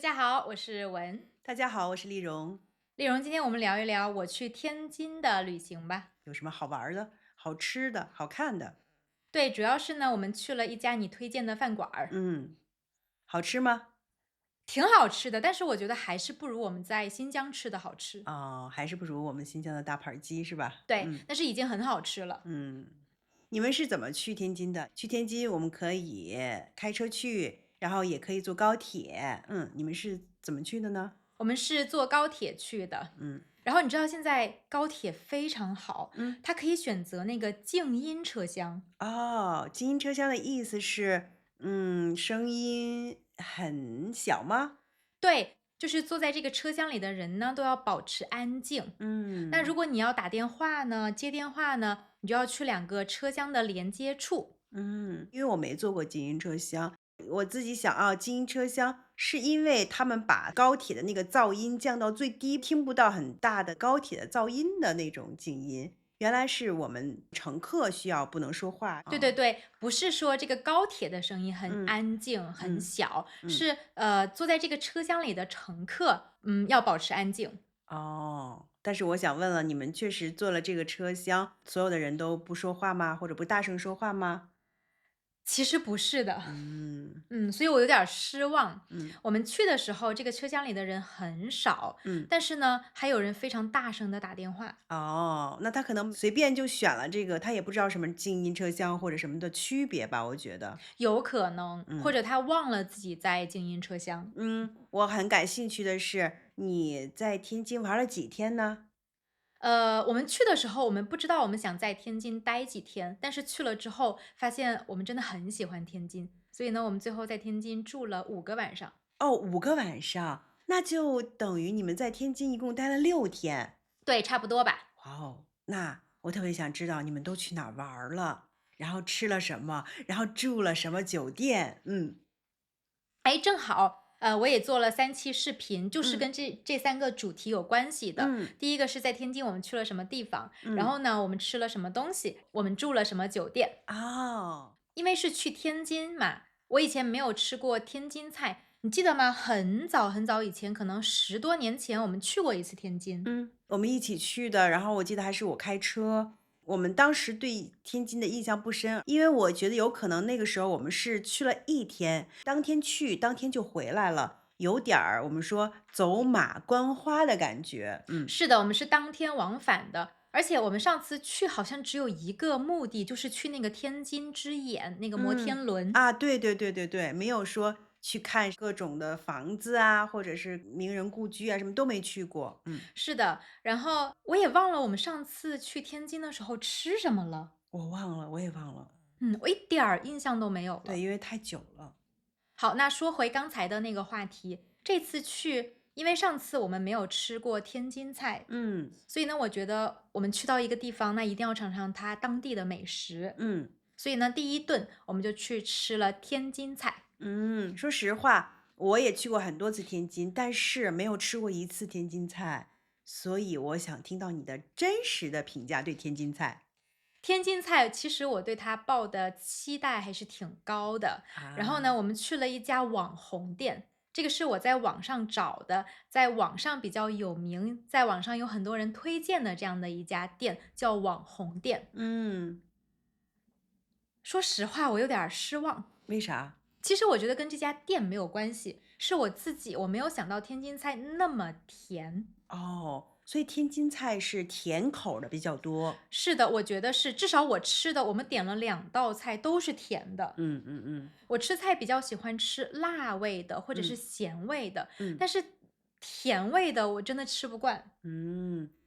大家好，我是文。大家好，我是丽蓉。丽蓉，今天我们聊一聊我去天津的旅行吧。有什么好玩儿的、好吃的、好看的？对，主要是呢，我们去了一家你推荐的饭馆儿，嗯，好吃吗？挺好吃的，但是我觉得还是不如我们在新疆吃的好吃。哦，还是不如我们新疆的大盘儿鸡是吧？对，但是已经很好吃了。嗯，你们是怎么去天津的？去天津我们可以开车去，然后也可以坐高铁。你们是怎么去的呢？我们是坐高铁去的，嗯然后你知道现在高铁非常好，嗯，它可以选择那个静音车厢。哦，精英车厢的意思是，声音很小吗？对，就是坐在这个车厢里的人呢，都要保持安静。那如嗯。果你要打电话呢，接电话呢，你就要去两个车厢的连接处。因为我没坐过精英车厢，我自己想啊，精英车厢是因为他们把高铁的那个噪音降到最低，听不到很大的高铁的噪音的那种静音。原来是我们乘客需要不能说话啊。对对对，不是说这个高铁的声音很嗯安静、很嗯小，嗯，是坐在这个车厢里的乘客，要保持安静。哦，但是我想问了，你们确实坐了这个车厢，所有的人都不说话吗？或者不大声说话吗？其实不是的，嗯所以我有点儿失望。嗯我们去的时候，这个车厢里的人很少，嗯。但是呢，还有人非常大声的打电话。哦，那他可能随便就选了这个，他也不知道什么静音车厢或者什么的区别吧，我觉得。有可能，或嗯者他忘了自己在静音车厢。嗯，我很感兴趣的是，你在天津玩了几天呢？我们去的时候，我们不知道我们想在天津待几天，但是去了之后，发现我们真的很喜欢天津，所以呢，我们最后在天津住了5个晚上。哦，5个晚上，那就等于你们在天津一共待了6天。对，差不多吧。哇哦，那我特别想知道你们都去哪儿玩儿了，然后吃了什么，然后住了什么酒店。哎，正好，我也做了3期视频，就是嗯跟这3个主题有关系的。嗯第一个是在天津我们去了什么地方，然嗯，后呢，我们吃了什么东西，我们住了什么酒店。哦。因为是去天津嘛，我以前没有吃过天津菜，你记得吗？很早很早以前，可能10多年前，我们去过一次天津。我们一起去的，然后我记得还是我开车。我们当时对天津的印象不深，因为我觉得有可能那个时候我们是去了一天，当天去，当天就回来了，有点儿我们说走马观花的感觉。是的，我们是当天往返的，而且我们上次去好像只有一个目的，就是去那个天津之眼那个摩天轮。啊，对对对对对，没有说去看各种的房子啊，或者是名人故居啊，什么都没去过。是的，然后我也忘了我们上次去天津的时候吃什么了。我忘了，我也忘了。我一点儿印象都没有对，了。因为太久了。好，那说回刚才的那个话题，这次去，因为上次我们没有吃过天津菜，嗯所以呢，我觉得我们去到一个地方，那一定要尝尝它当地的美食。嗯。所以呢，第一顿我们就去吃了天津菜。说实话，我也去过很多次天津，但是没有吃过一次天津菜，所以我想听到你的真实的评价对天津菜。天津菜其实我对它抱的期待还是挺高的。然后呢，啊。我们去了一家网红店，这个是我在网上找的，在网上比较有名，在网上有很多人推荐的这样的一家店，叫网红店。嗯，说实话，我有点儿失望。为啥？其实我觉得跟这家店没有关系，是我自己，我没有想到天津菜那么甜。哦，所以天津菜是甜口儿的比较多。是的，我觉得是，至少我吃的，我们点了2道菜都是甜的。嗯嗯嗯我吃菜比较喜欢吃辣味的或者是嗯咸味的，嗯但是甜味的我真的吃不惯。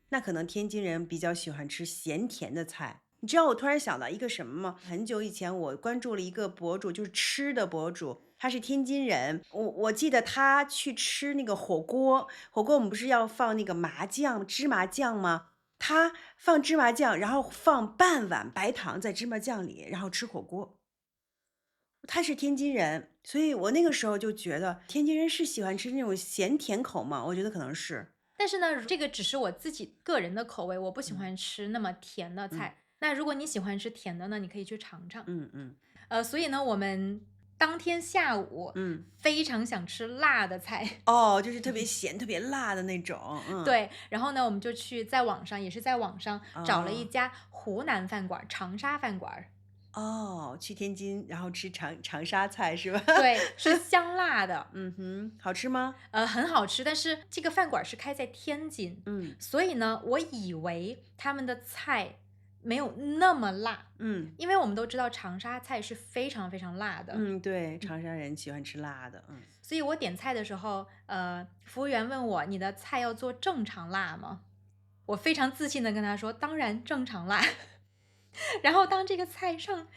那可能天津人比较喜欢吃咸甜的菜。你知道我突然想到一个什么吗？很久以前我关注了一个博主，就是吃的博主，他是天津人。我记得他去吃那个火锅，火锅我们不是要放那个麻酱、芝麻酱吗？他放芝麻酱，然后放半碗白糖在芝麻酱里，然后吃火锅。他是天津人，所以我那个时候就觉得天津人是喜欢吃那种咸甜口吗？我觉得可能是。但是呢，这个只是我自己个人的口味，我不喜嗯欢吃那么甜的嗯菜。那如果你喜欢吃甜的呢，你可以去尝尝。嗯嗯所以呢，我们当天下午嗯。非常想吃辣的菜。哦，就是特别咸、特别辣的那种，嗯。对，然后呢，我们就在网上，也是在网上找了一哦。家湖南饭馆儿长沙饭馆儿。哦，去天津，然后吃长沙菜是吧？对，是香辣的。嗯哼，好吃吗？很好吃，但是这个饭馆儿是开在天津，嗯。所以呢，我以为他们的菜没有那么辣，嗯。因为我们都知道长沙菜是非常非常辣的。嗯，对，长沙人喜欢吃辣的，嗯。所以我点菜的时候，服务员问我：“你的菜要做正常辣吗？”我非常自信的跟他说：“当然正常辣。”然后当这个菜上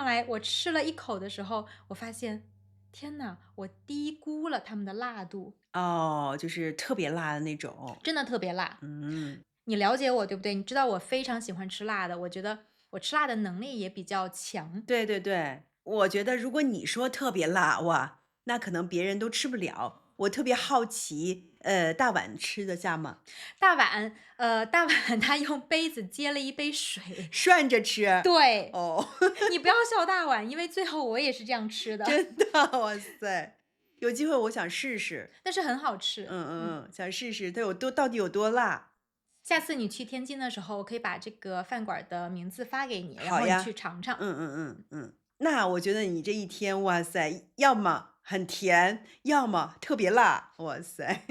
来，我吃了一口的时候，我发现，天呐，我低估了他们的辣度，哦，就是特别辣的那种。真的特别辣。嗯。你了解我对不对？你知道我非常喜欢吃辣的，我觉得我吃辣的能力也比较强。对对对，我觉得如果你说特别辣，哇，那可能别人都吃不了。我特别好奇，大碗吃得下吗？大碗他用杯子接了一杯水。涮着吃？对，哦。你不要笑大碗，因为最后我也是这样吃的，真的，哇塞，有机会我想试试。但是很好吃。想试试它到底有多辣。下次你去天津的时候，我可以把这个饭馆儿的名字发给你，然后你去好呀。尝尝。那我觉得你这一天，哇塞，要么很甜，要么特别辣，哇塞。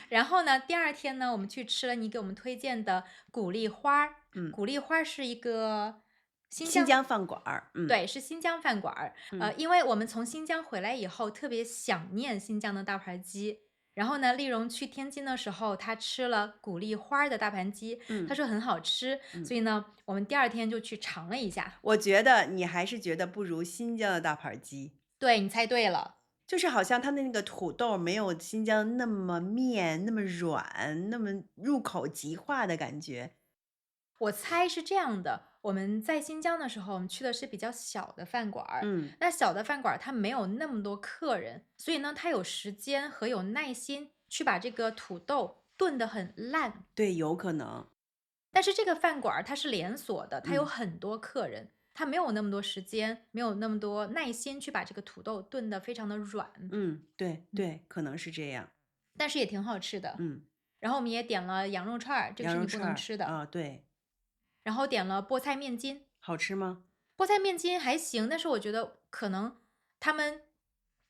然后呢，第二天呢，我们去吃了你给我们推荐的鼓励花儿。嗯。鼓励花儿是一个新疆新疆饭馆儿，对，是新疆饭馆儿。因为我们从新疆回来以后，特别想念新疆的大盘鸡。然后呢，丽蓉去天津的时候，她吃了鼓励花儿的大盘鸡，她嗯。说很好吃。所以呢，我们第二天就去尝了一下。我觉得你还是觉得不如新疆的大盘儿鸡，对，你猜对了。就是好像它的那个土豆没有新疆那么面、那么软、那么入口即化的感觉。我猜是这样的，我们在新疆的时候，我们去的是比较小的饭馆儿。嗯。那小的饭馆儿它没有那么多客人，所以呢，它有时间和有耐心去把这个土豆炖得很烂。对，有可能。但是这个饭馆儿它是连锁的，它有嗯。很多客人，它没有那么多时间，没有那么多耐心去把这个土豆炖得非常的软。对对，可能是这样。但是也挺好吃的。嗯。然后我们也点了羊肉串儿，这个羊是你不肉串儿，能吃的。啊，对。然后点了菠菜面筋。好吃吗？菠菜面筋还行，但是我觉得可能他们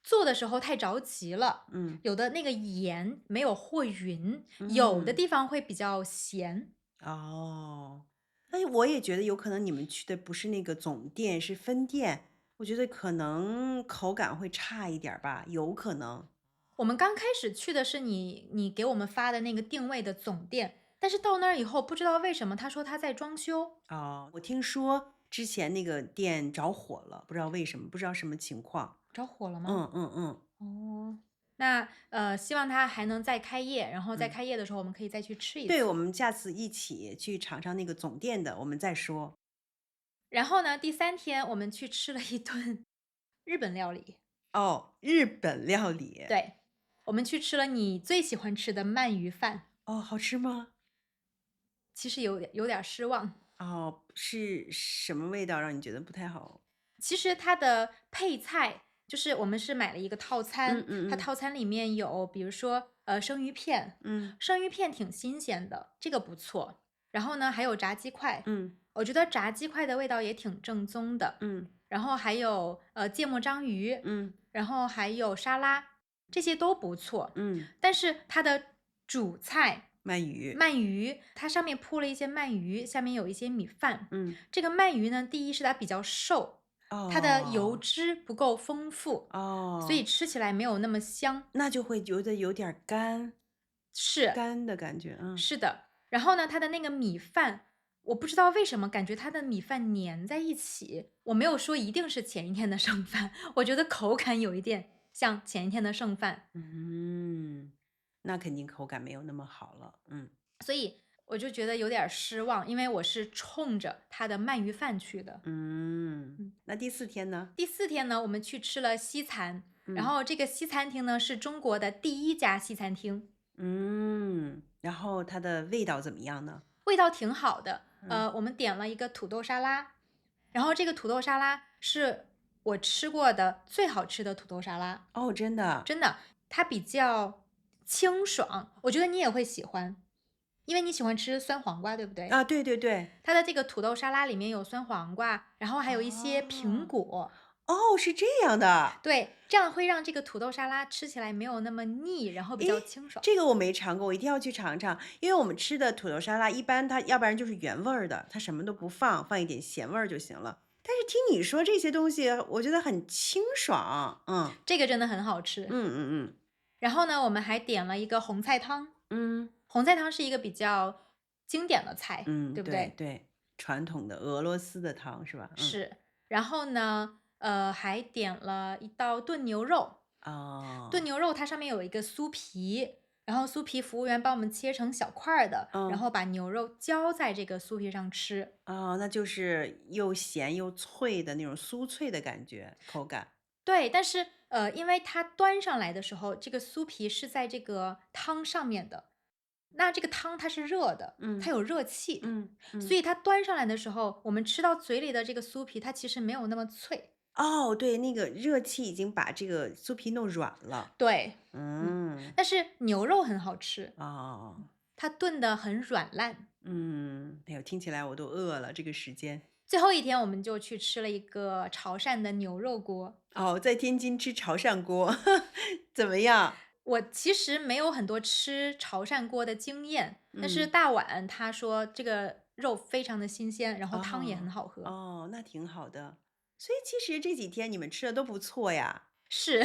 做的时候太着急了，嗯。有的那个盐没有和匀，有的嗯。地方会比较咸。哦，哎，我也觉得有可能你们去的不是那个总店，是分店，我觉得可能口感会差一点儿吧，有可能。我们刚开始去的是你给我们发的那个定位的总店，但是到那儿以后不知道为什么他说他在装修。哦，我听说之前那个店着火了，不知道为什么，不知道什么情况。着火了吗？嗯嗯嗯哦，那希望他还能再开业，然后再嗯。开业的时候我们可以再去吃一对，我次。们下次一起去尝尝那个总店的，我们再说。然后呢，第三天我们去吃了一顿日本料理。哦，日本料理。对，我们去吃了你最喜欢吃的鳗鱼饭，哦，好吃吗？其实有点儿失望。哦，是什么味道让你觉得不太好？其实它的配菜就是我们是买了一个套餐，它嗯嗯嗯套餐里面有比如说生鱼片，嗯生鱼片挺新鲜的，这个不错。然后呢，还有炸鸡块，嗯我觉得炸鸡块的味道也挺正宗的。嗯然后还有芥末章鱼，嗯然后还有沙拉，这些都不错。嗯。但是它的主菜鳗鱼。鳗鱼，它上面铺了一些鳗鱼，下面有一些米饭。嗯。这个鳗鱼呢，第一是它比较瘦，它的油哦。脂不够丰富，所以哦，吃起来没有那么香。那就会觉得有点儿干，是，干的感觉，是的。然后呢，它的那个米饭，我不知道为什么感觉它的米饭粘在一起。我没有说一定是前一天的剩饭，我觉得口感有一点像前一天的剩饭。嗯，那肯定口感没有那么好了，所以我就觉得有点儿失望，因为我是冲着它的鳗鱼饭去的。那第四天呢？第四天呢，我们去吃了西餐，然嗯后这个西餐厅呢是中国的第一家西餐厅，然后它的味道怎么样呢？味道挺好的。嗯我们点了一个土豆沙拉，然后这个土豆沙拉是我吃过的最好吃的土豆沙拉，哦，真的。真的，它比较清爽，我觉得你也会喜欢，因为你喜欢吃酸黄瓜，对不对？啊，对对对。它的这个土豆沙拉里面有酸黄瓜，然后还有一些苹哦，果，哦，是这样的。对，这样会让这个土豆沙拉吃起来没有那么腻，然后比较诶，清爽。这个我没尝过，我一定要去尝尝。因为我们吃的土豆沙拉一般它要不然就是原味儿的，它什么都不放，放一点咸味儿就行了。但是听你说这些东西，我觉得很清爽。嗯。这个真的很好吃。嗯嗯然后呢，我们还点了一个红菜汤，嗯。红菜汤是一个比较经典的菜，嗯，对不对？对对，传统的俄罗斯的汤是吧？嗯。是。然后呢，还点了一道炖牛肉，炖哦。牛肉它上面有一个酥皮，然后酥皮服务员帮我们切成小块儿的，然嗯。后把牛肉浇在这个酥皮上吃。哦，那就是又咸又脆的那种酥脆的感觉，口感。对，但是因为它端上来的时候，这个酥皮是在这个汤上面的，那这个汤它是热的，它嗯有热气，嗯嗯。所以它端上来的时候，我们吃到嘴里的这个酥皮，它其实没有那么脆。哦，对，那个热气已经把这个酥皮弄软了。对，嗯，嗯。但是牛肉很好吃，哦。它炖得很软烂。嗯，哎呦，听起来我都饿了，这个时间。最后一天我们就去吃了一个潮汕的牛肉锅。哦，在天津吃潮汕锅，怎么样？我其实没有很多吃潮汕锅的经验，但是嗯。大碗他说这个肉非常的新鲜，然后汤也很哦。好喝。哦，那挺好的。所以其实这几天你们吃的都不错呀。是，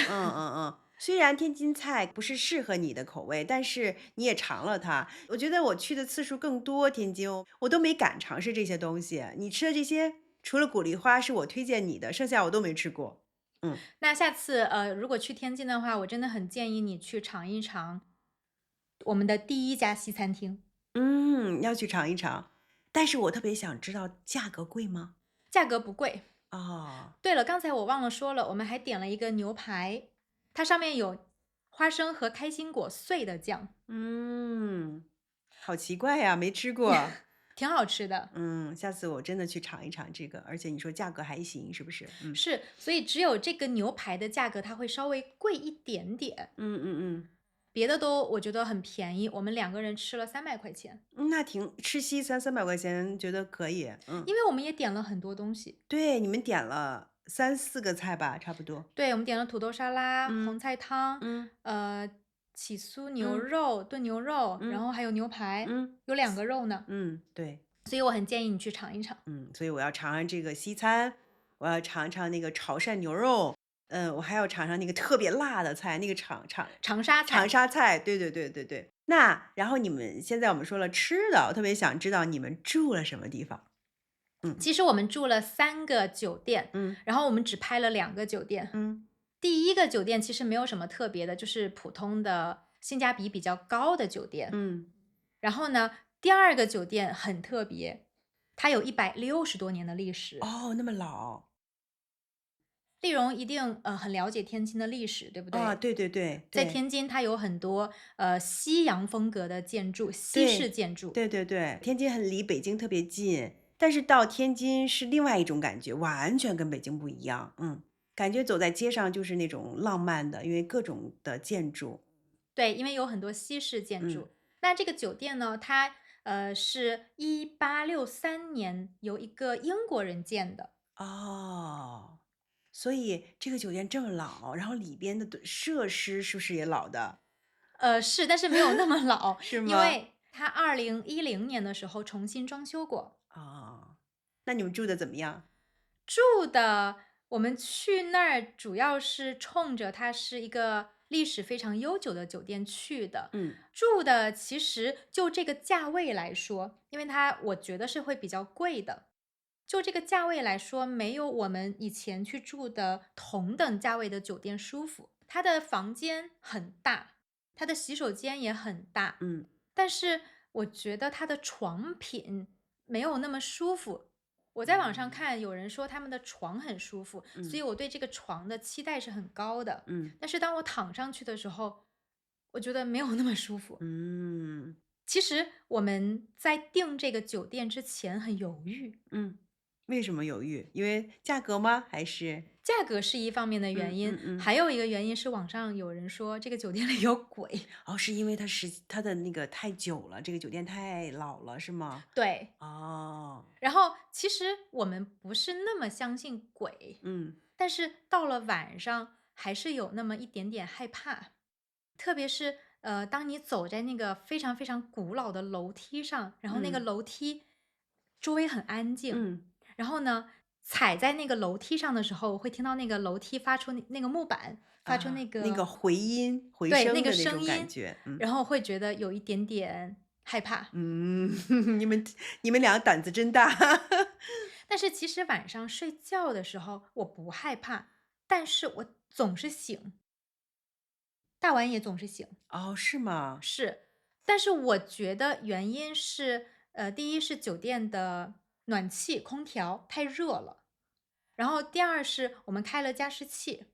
虽然天津菜不是适合你的口味，但是你也尝了它。我觉得我去的次数更多，天津我都没敢尝试这些东西。你吃的这些，除了鼓励花是我推荐你的，剩下我都没吃过。嗯。那下次如果去天津的话，我真的很建议你去尝一尝我们的第一家西餐厅，嗯，要去尝一尝。但是我特别想知道价格贵吗？价格不贵。哦。对了，刚才我忘了说了，我们还点了一个牛排，它上面有花生和开心果碎的酱，嗯，好奇怪呀，没吃过。挺好吃的。嗯，下次我真的去尝一尝这个，而且你说价格还行，是不是？嗯。是，所以只有这个牛排的价格它会稍微贵一点点，嗯嗯别的都我觉得很便宜，我们两个人吃了300块钱，那吃西餐300块钱，觉得可以。嗯。因为我们也点了很多东西。对，你们点了3、4个菜吧，差不多。对，我们点了土豆沙拉、红嗯菜汤，嗯呃，起酥牛嗯肉、炖牛肉，然嗯后还有牛排，嗯有2个肉呢，嗯。对。所以我很建议你去尝一尝。所以我要尝尝这个西餐，我要尝尝那个潮汕牛肉，我还要尝尝那个特别辣的菜，那个长长沙菜，沙菜。对对对对对。那然后你们现在我们说了吃的，我特别想知道你们住了什么地方？嗯其实我们住了3个酒店，嗯然后我们只拍了2个酒店。嗯第一个酒店其实没有什么特别的，就是普通的性价比比较高的酒店。嗯。然后呢，第二个酒店很特别，它有160多年的历史。哦，那么老。丽蓉一定很了解天津的历史，对不啊，对？对对对在对天津，它有很多西洋风格的建筑，西式对建筑。对对对，天津离北京特别近，但是到天津是另外一种感觉，完全跟北京不一样。感觉走在街上就是那种浪漫的，因为各种的建筑。对，因为有很多西式建嗯。筑。那这个酒店呢，它是1863年由一个英国人建的。哦，所以这个酒店这么老，然后里边的设施是不是也老的？是，但是没有那么老，是吗？因为它2010年的时候重新装修过。哦，那你们住的怎么样？住的我们去那儿主要是冲着它是一个历史非常悠久的酒店去的。嗯住的其实就这个价位来说，因为它我觉得是会比较贵的。就这个价位来说，没有我们以前去住的同等价位的酒店舒服。它的房间很大，它的洗手间也很大，嗯但是我觉得它的床品没有那么舒服。我在网上嗯看有人说他们的床很舒服，所以嗯我对这个床的期待是很高的。嗯但是当我躺上去的时候，我觉得没有那么舒服。嗯其实我们在订这个酒店之前很犹豫，嗯为什么犹豫？因为价格吗？还是？价格是一方面的原因，嗯嗯嗯。还有一个原因是网上有人说这个酒店里有鬼。哦，是因为它的那个太久了，这个酒店太老了，是吗？对，哦。然后其实我们不是那么相信鬼，嗯。但是到了晚上还是有那么一点点害怕。特别是当你走在那个非常非常古老的楼梯上，然后那个嗯。楼梯周围很安静，嗯。然后呢，踩在那个楼梯上的时候，会听到那个楼梯发出那个木板发出那啊，那个个回音、回对那个声的那种感声音，觉。嗯。然后会觉得有一点点害怕。嗯。你们俩胆子真大。但是其实晚上睡觉的时候我不害怕，但是我总是醒，大晚也总是醒。哦，是吗？是，但是我觉得原因是，第一是酒店的暖气空调太热了，然后第二是我们开了加湿器，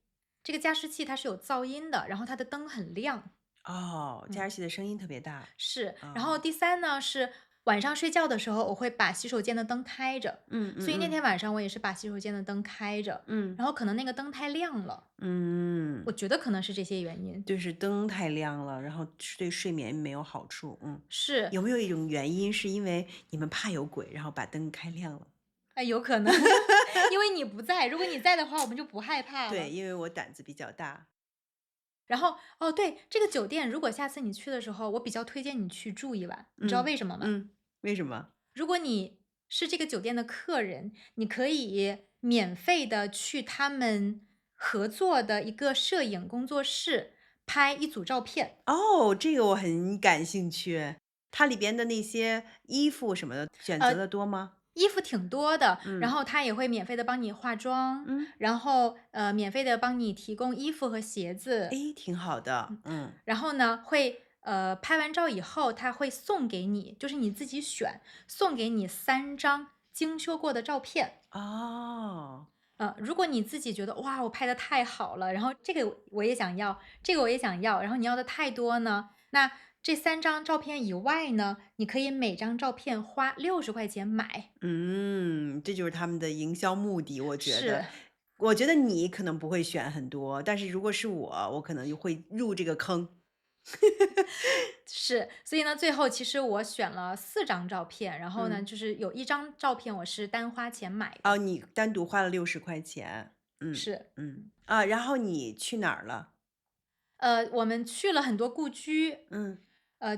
这个加湿器它是有噪音的，然后它的灯很亮。哦，加嗯。湿器的声音特别大。是，然后哦。第三呢，是晚上睡觉的时候，我会把洗手间的灯开着，嗯嗯所以那天嗯。晚上我也是把洗手间的灯开着，嗯。然后可能那个灯太亮了，嗯。我觉得可能是这些原因。就是灯太亮了，然后对睡眠没有好处。嗯。是，有没有一种原因是因为你们怕有鬼，然后把灯开亮了？哎，有可能，因为你不在，如果你在的话，我们就不害怕对，了。因为我胆子比较大。然后，哦，对，这个酒店，如果下次你去的时候，我比较推荐你去住一晚，你知道嗯。为什么吗？嗯。为什么？如果你是这个酒店的客人，你可以免费的去他们合作的一个摄影工作室拍一组照片。哦，这个我很感兴趣。它里边的那些衣服什么的，选择呃，的多吗？衣服挺多的，然嗯。后他也会免费的帮你化妆，嗯。然后，免费的帮你提供衣服和鞋子。诶，挺好的。嗯。然后呢，会拍完照以后，他会送给你，就是你自己选，送给你3张精修过的照片。哦。如果你自己觉得哇，我拍的太好了，然后这个我也想要，这个我也想要，然后你要的太多呢，那这3张照片以外呢，你可以每张照片花60块钱买。嗯，这就是他们的营销目的，我觉是。得。我觉得你可能不会选很多，但是如果是我，我可能就会入这个坑。是，所以呢，最后其实我选了4张照片，然后呢，嗯。就是有1张照片我是单花钱买哦，的。你单独花了60块钱。嗯。是。嗯。啊，然后你去哪儿了？我们去了很多故居，嗯。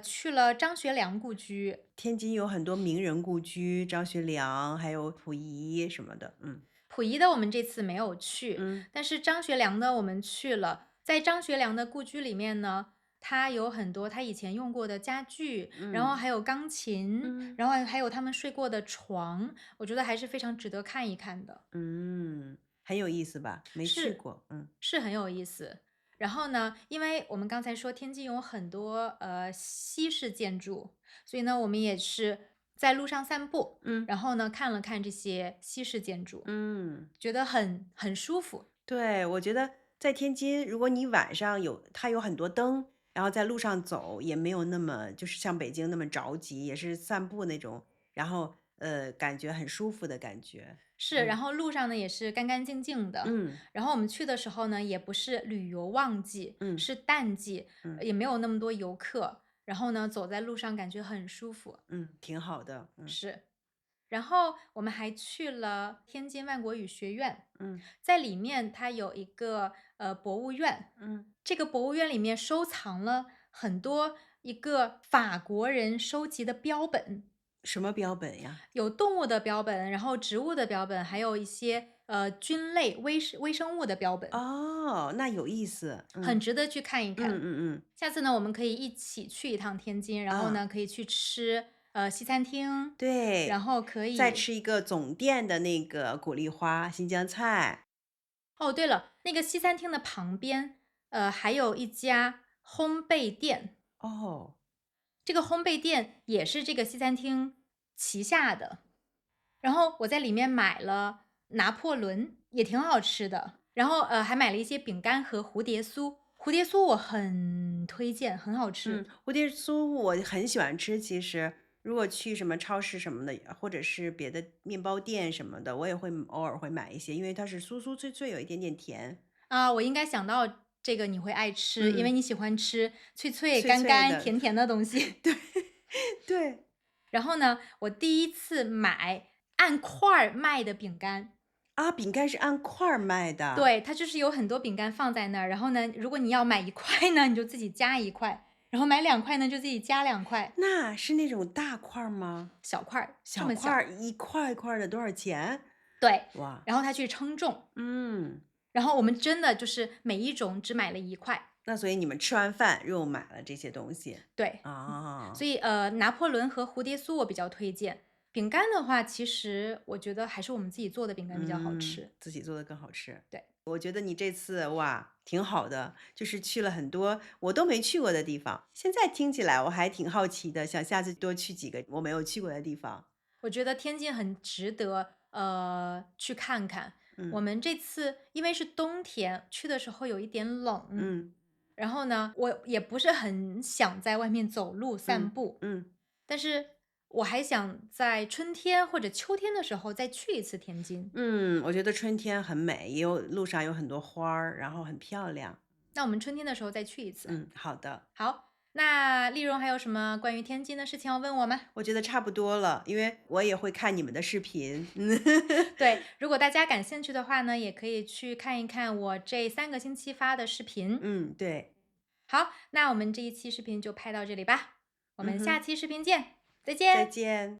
去了张学良故居。天津有很多名人故居，张学良，还有溥仪什么的。嗯。溥仪的我们这次没有去，嗯。但是张学良的我们去了。在张学良的故居里面呢，他有很多他以前用过的家具，然后嗯。还有钢琴，嗯。然后还有他们睡过的床，我觉得还是非常值得看一看的。嗯，很有意思吧？没去是，过。嗯。是很有意思。然后呢，因为我们刚才说天津有很多西式建筑，所以呢，我们也是在路上散步，嗯。然后呢看了看这些西式建筑，嗯。觉得很舒服。对，我觉得在天津，如果你晚上它有很多灯，然后在路上走也没有那么就是像北京那么着急，也是散步那种，然后感觉很舒服的感觉。是，然嗯。后路上呢也是干干净净的。嗯。然后我们去的时候呢，也不是旅游旺季，嗯。是淡季，嗯。也没有那么多游客。然后呢，走在路上感觉很舒服。嗯，挺好的。嗯。是。然后我们还去了天津万国语学院，嗯。在里面它有一个博物院，嗯。这个博物院里面收藏了很多一个法国人收集的标本，什么标本呀？有动物的标本，然后植物的标本，还有一些菌类微生物的标本，哦，那有意思。嗯。很值得去看一嗯看。嗯嗯。下次呢，我们可以一起去一趟天津，然后啊。呢，可以去吃西餐厅，然对，后可以再吃一个总店的那个鼓励花新疆菜。哦，对了，那个西餐厅的旁边，还有一家烘焙店，哦。这个烘焙店也是这个西餐厅旗下的。然后我在里面买了拿破仑，也挺好吃的。然后还买了一些饼干和蝴蝶酥，蝴蝶酥我很推荐，很好嗯，吃。蝴蝶酥我很喜欢吃，其实，如果去什么超市什么的，或者是别的面包店什么的，我也会偶尔会买一些，因为它是酥酥脆脆，有一点点甜。啊，我应该想到这个你会爱吃，因为嗯，你喜欢吃脆脆、脆干干、脆的，甜甜的东西。对对。然后呢，我第一次买按块儿卖的饼干，啊，饼干是按块儿卖的，对，它就是有很多饼干放在那儿，然后呢，如果你要买一块呢，你就自己加一块，然后买2块呢，就自己加2块，那是那种大块儿吗？小块儿，这小么小。块儿一块块儿的多少钱？对，哇，然后他去称重，嗯，然后我们真的就是每一种只买了1块，那所以你们吃完饭又买了这些东西，对，啊，所以拿破仑和蝴蝶酥我比较推荐。饼干的话，其实我觉得还是我们自己做的饼干比较好吃。自己做的更好吃。对，我觉得你这次哇，挺好的，就是去了很多我都没去过的地方。现在听起来我还挺好奇的，想下次多去几个我没有去过的地方。我觉得天津很值得去看看。我嗯们这次因为是冬天，去的时候有一点冷，嗯然后呢，我也不是很想在外面走路散嗯步，嗯但是我还想在春天或者秋天的时候再去一次天津。嗯，我觉得春天很美，也有路上有很多花儿，然后很漂亮。那我们春天的时候再去一次。嗯，好的。好，那丽蓉还有什么关于天津的事情要问我吗？我觉得差不多了，因为我也会看你们的视频。对，如果大家感兴趣的话呢，也可以去看一看我这3个星期发的视频。嗯，对，好，那我们这一期视频就拍到这里吧，我们下嗯哼，期视频见，再再见。见。